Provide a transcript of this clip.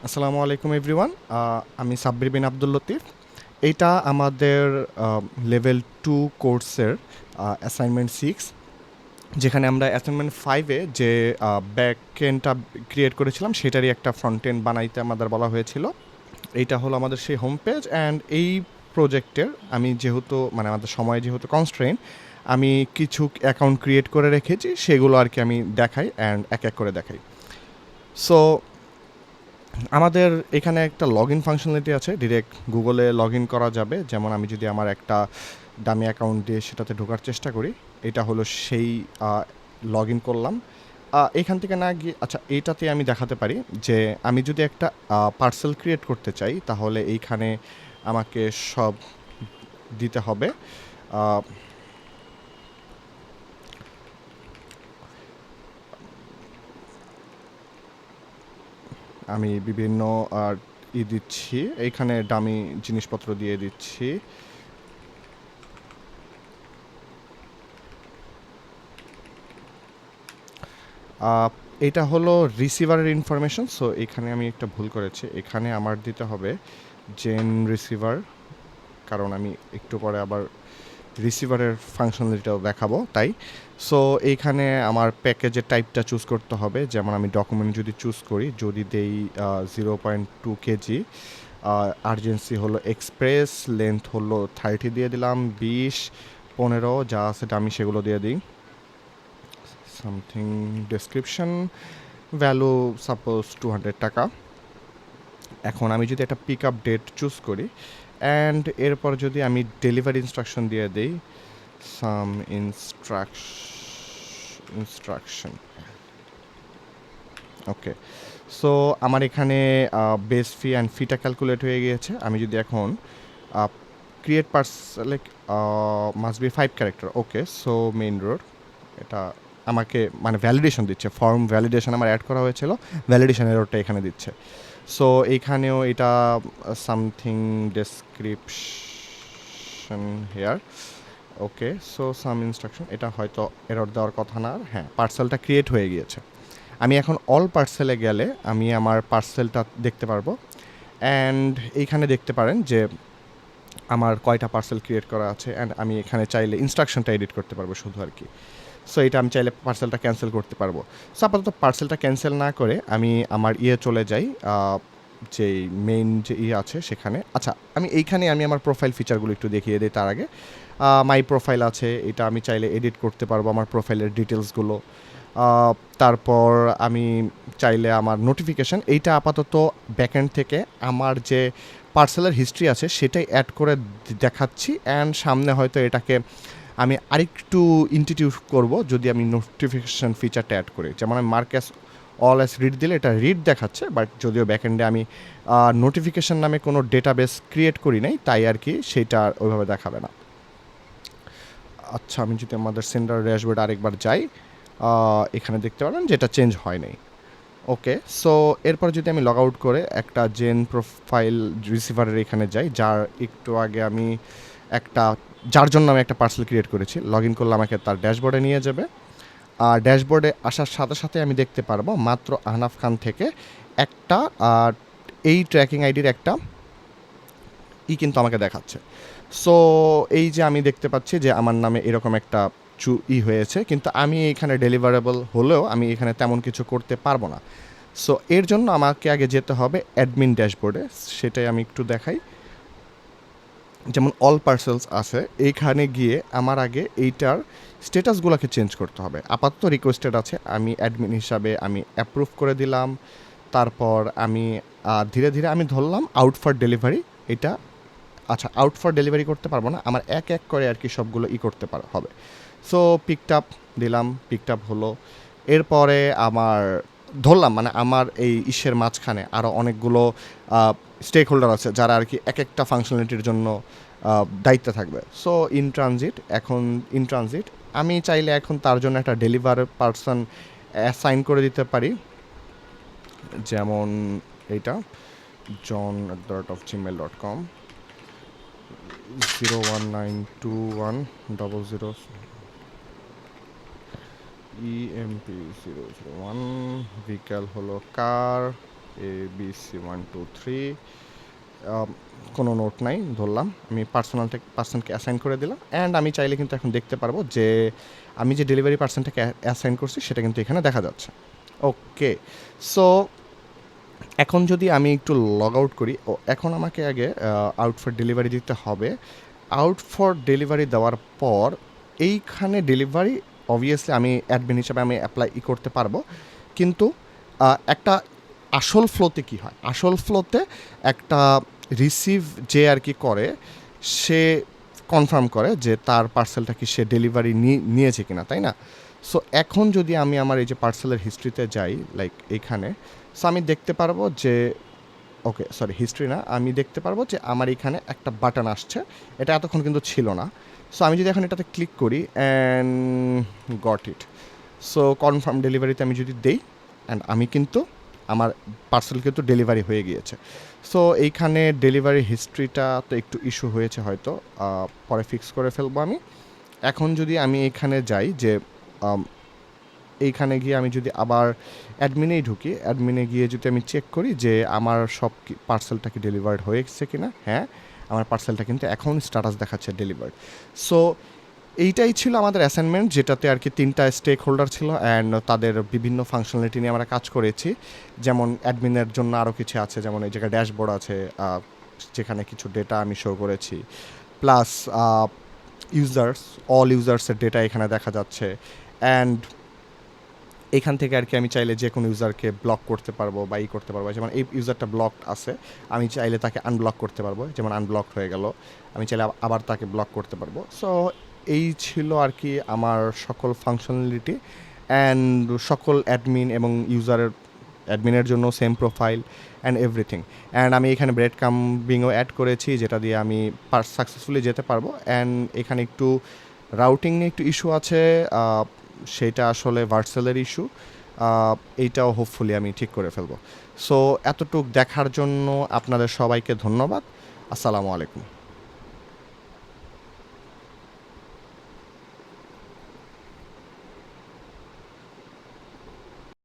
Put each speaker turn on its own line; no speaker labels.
আসসালামু আলাইকুম এভরিওয়ান। আমি সাব্বির বিন আব্দুল লতিফ। এইটা আমাদের লেভেল 2 কোর্সের অ্যাসাইনমেন্ট 6, যেখানে আমরা অ্যাসাইনমেন্ট 5-এ যে ব্যাক এন্ডটা ক্রিয়েট করেছিলাম সেটারই একটা ফ্রন্ট এন্ড বানাইতে আমাদের বলা হয়েছিল। এইটা হলো আমাদের সেই হোম পেজ। অ্যান্ড এই প্রজেক্টের আমি যেহেতু আমাদের সময় যেহেতু কনস্ট্রেইন, আমি কিছু অ্যাকাউন্ট ক্রিয়েট করে রেখেছি, সেগুলো আর কি আমি দেখাই অ্যান্ড এক এক করে দেখাই। সো আমাদের এখানে একটা লগ ইন ফাংশনালিটি আছে, ডিরেক্ট গুগলে লগ ইন করা যাবে। যেমন আমি যদি আমার একটা ডামি অ্যাকাউন্ট দিয়ে সেটাতে ঢোকার চেষ্টা করি, এটা হলো সেই লগ ইন করলাম। এখান থেকে না গিয়ে আচ্ছা এইটাতে আমি দেখাতে পারি যে আমি যদি একটা পার্সেল ক্রিয়েট করতে চাই, তাহলে এইখানে আমাকে সব দিতে হবে। আহ, আমি বিভিন্ন দিচ্ছি, এইখানে দামি জিনিসপত্র দিয়ে দিচ্ছি। আহ, এটা হলো রিসিভারের ইনফরমেশন। সো এখানে আমি একটা ভুল করেছি, এখানে আমার দিতে হবে জেন রিসিভার, কারণ আমি একটু পরে আবার রিসিভারের ফাংশনালিটিটাও দেখাবো তাই। সো এইখানে আমার প্যাকেজের টাইপটা চুজ করতে হবে। যেমন আমি ডকুমেন্ট যদি চুজ করি, যদি দেই 0.2 কেজি, আর্জেন্সি হলো এক্সপ্রেস, লেন্থ হলো 30 দিয়ে দিলাম, 20, 15 যা আছে আমি সেগুলো দিয়ে দিই। সামথিং ডেসক্রিপশন, ভ্যালু সাপোজ 200 টাকা। এখন আমি যদি একটা পিক আপ ডেট চুজ করি অ্যান্ড এরপর যদি আমি ডেলিভারি ইনস্ট্রাকশন দিয়ে দিই, সাম ইনস্ট্রাকশন। ওকে, সো আমার এখানে বেস ফি অ্যান্ড ফিটা ক্যালকুলেট হয়ে গিয়েছে। আমি যদি এখন create parcel must be 5 character. Okay, so main road, এটা আমাকে ভ্যালিডেশন দিচ্ছে, ফর্ম ভ্যালিডেশন আমার অ্যাড করা হয়েছিল, ভ্যালিডেশন এররটা এখানে দিচ্ছে। সো এইখানেও এটা সামথিং ডেসক্রিপশন হেয়ার। ওকে, সো সাম ইনস্ট্রাকশন, এটা হয়তো এরর দেওয়ার কথা না। হ্যাঁ, পার্সেলটা ক্রিয়েট হয়ে গিয়েছে। আমি এখন অল পার্সেলে গেলে আমি আমার পার্সেলটা দেখতে পারবো। অ্যান্ড এইখানে দেখতে পারেন যে আমার কয়টা পার্সেল ক্রিয়েট করা আছে। অ্যান্ড আমি এখানে চাইলে ইনস্ট্রাকশনটা এডিট করতে পারবো শুধু আর কি। সো এটা আমি চাইলে পার্সেলটা ক্যান্সেল করতে পারবো। সো আপাতত পার্সেলটা ক্যান্সেল না করে আমি আমার চলে যাই, যেই মেইন যে আছে সেখানে। আচ্ছা, আমি এইখানে আমি আমার প্রোফাইল ফিচারগুলো একটু দেখিয়ে দিই। তার আগে মাই প্রোফাইল আছে, এটা আমি চাইলে এডিট করতে পারবো আমার প্রোফাইলের ডিটেলসগুলো। তারপর আমি চাইলে আমার নোটিফিকেশান, এইটা আপাতত ব্যাকএন্ড থেকে আমার যে পার্সেলের হিস্ট্রি আছে সেটাই অ্যাড করে দেখাচ্ছি। অ্যান্ড সামনে হয়তো এটাকে আমি আরেকটু ইন্টিটিউট করব যদি আমি নোটিফিকেশান ফিচারটা অ্যাড করি। যেমন আমি মার্কেস অল অ্যাস রিড দিলে এটা রিড দেখাচ্ছে, বাট যদিও ব্যাকএন্ডে আমি নোটিফিকেশান নামে কোনো ডেটাবেস ক্রিয়েট করি নাই, তাই আর কি সেইটা ওইভাবে দেখাবে না। আচ্ছা, আমি যদি আমাদের সেন্টার ড্যাশবোর্ড আরেকবার যাই, এখানে দেখতে পাবেন যে এটা চেঞ্জ হয় নাই। ওকে, সো এরপর যদি আমি লগ আউট করে একটা জেন প্রোফাইল রিসিভারের এখানে যাই, যার একটু আগে আমি একটা যার জন্য আমি একটা পার্সেল ক্রিয়েট করেছি, লগ ইন করলে আমাকে তার ড্যাশবোর্ডে নিয়ে যাবে। আর ড্যাশবোর্ডে আসার সাথে সাথে আমি দেখতে পারবো মাত্র আহনাফ খান থেকে একটা এই ট্র্যাকিং আইডির একটা কিন্তু আমাকে দেখাচ্ছে। সো এই যে আমি দেখতে পাচ্ছি যে আমার নামে এরকম একটা হয়েছে, কিন্তু আমি এখানে ডেলিভারেবল হলেও আমি এখানে তেমন কিছু করতে পারবো না। সো এর জন্য আমাকে আগে যেতে হবে অ্যাডমিন ড্যাশবোর্ডে, সেটাই আমি একটু দেখাই। যেমন অল পার্সেলস আছে, এইখানে গিয়ে আমার আগে এইটার স্ট্যাটাসগুলোকে চেঞ্জ করতে হবে। আপাতত রিকোয়েস্টেড আছে, আমি অ্যাডমিন হিসাবে আমি অ্যাপ্রুভ করে দিলাম। তারপর আমি ধীরে ধীরে আমি ধরলাম আউট ফর ডেলিভারি এটা। আচ্ছা, আউট ফর ডেলিভারি করতে পারবো না, আমার এক এক করে আর কি সবগুলো করতে হবে। সো পিকড আপ দিলাম, পিকড আপ হলো। এরপরে আমার ধরলাম আমার এই মাঝখানে আরও অনেকগুলো স্টেক হোল্ডার আছে যারা আর কি এক একটা ফাংশনালিটির জন্য দায়িত্বে থাকবে। সো ইন ট্রানজিট, এখন ইন ট্রানজিট আমি চাইলে এখন তার জন্য একটা ডেলিভার পারসন অ্যাসাইন করে দিতে পারি। যেমন এইটা john@gmail.com 0192100 EMP 001, ভিকেল হলো কার, ABC123 কোনো নোট নাই ধরলাম, আমি পার্সনকে অ্যাসাইন করে দিলাম। অ্যান্ড আমি চাইলে কিন্তু এখন দেখতে পারবো যে আমি যে ডেলিভারি পার্সনটাকে অ্যাসাইন করছি সেটা কিন্তু এখানে দেখা যাচ্ছে। ওকে, সো এখন যদি আমি একটু লগ আউট করি, এখন আমাকে আগে আউট ফর ডেলিভারি দিতে হবে। আউট ফর ডেলিভারি দেওয়ার পর এইখানে ডেলিভারি অবভিয়াসলি আমি অ্যাডমিন হিসাবে আমি অ্যাপ্লাই করতে পারবো, কিন্তু একটা আসল ফ্লোতে কি হয়, আসল ফ্লোতে একটা রিসিভ যে আর কি করে সে কনফার্ম করে যে তার পার্সেলটা কি সে ডেলিভারি নিয়েছে কিনা, তাই না? সো এখন যদি আমি আমার এই যে পার্সেলের হিস্ট্রিতে যাই, লাইক এইখানে, সো আমি দেখতে পারবো যে ওকে সরি হিস্ট্রি না, আমি দেখতে পারবো যে আমার এখানে একটা বাটন আসছে, এটা এতক্ষণ কিন্তু ছিল না। সো আমি যদি এখন এটাতে ক্লিক করি and got it, so confirm ডেলিভারিতে আমি যদি দেই, অ্যান্ড আমি কিন্তু আমার পার্সেল কিন্তু ডেলিভারি হয়ে গিয়েছে। সো এইখানে ডেলিভারি হিস্ট্রিটা তো একটু ইস্যু হয়েছে হয়তো, পরে ফিক্স করে ফেলবো আমি। এখন যদি আমি এখানে যাই যে এইখানে গিয়ে আমি যদি আবার অ্যাডমিনেই ঢুকি, অ্যাডমিনে গিয়ে যদি আমি চেক করি যে আমার সব পার্সেলটা কি ডেলিভার্ড হয়েছে কি না, হ্যাঁ আমার পার্সেলটা কিন্তু এখন স্ট্যাটাস দেখাচ্ছে ডেলিভার্ড। সো এইটাই ছিল আমাদের অ্যাসাইনমেন্ট, যেটাতে আর কি 3টা স্টেক হোল্ডার ছিল অ্যান্ড তাদের বিভিন্ন ফাংশনালিটি নিয়ে আমরা কাজ করেছি। যেমন অ্যাডমিনের জন্য আরও কিছু আছে, যেমন এই জায়গায় ড্যাশবোর্ড আছে যেখানে কিছু ডেটা আমি শো করেছি, প্লাস ইউজার্স, অল ইউজার্সের ডেটা এখানে দেখা যাচ্ছে। অ্যান্ড এখান থেকে আর কি আমি চাইলে যে কোনো ইউজারকে ব্লক করতে পারবো বা করতে পারবো, যেমন এই ইউজারটা ব্লকড আছে, আমি চাইলে তাকে আনব্লক করতে পারবো, যেমন আনব্লকড হয়ে গেল, আমি চাইলে আবার তাকে ব্লক করতে পারবো। সো এই ছিল আর কি আমার সকল ফাংশনালিটি, অ্যান্ড সকল অ্যাডমিন এবং ইউজারের অ্যাডমিনের জন্য same profile and everything. And আমি এখানে ব্রেড কাম্বিংও অ্যাড করেছি, যেটা দিয়ে আমি সাকসেসফুলি যেতে পারবো। অ্যান্ড এখানে একটু রাউটিং নিয়ে একটু ইস্যু আছে, সেটা আসলে ভার্সেলের ইস্যু, এইটাও হোপফুলি আমি ঠিক করে ফেলবো। সো এতটুক দেখার জন্য আপনাদের সবাইকে ধন্যবাদ। আসসালামু আলাইকুম।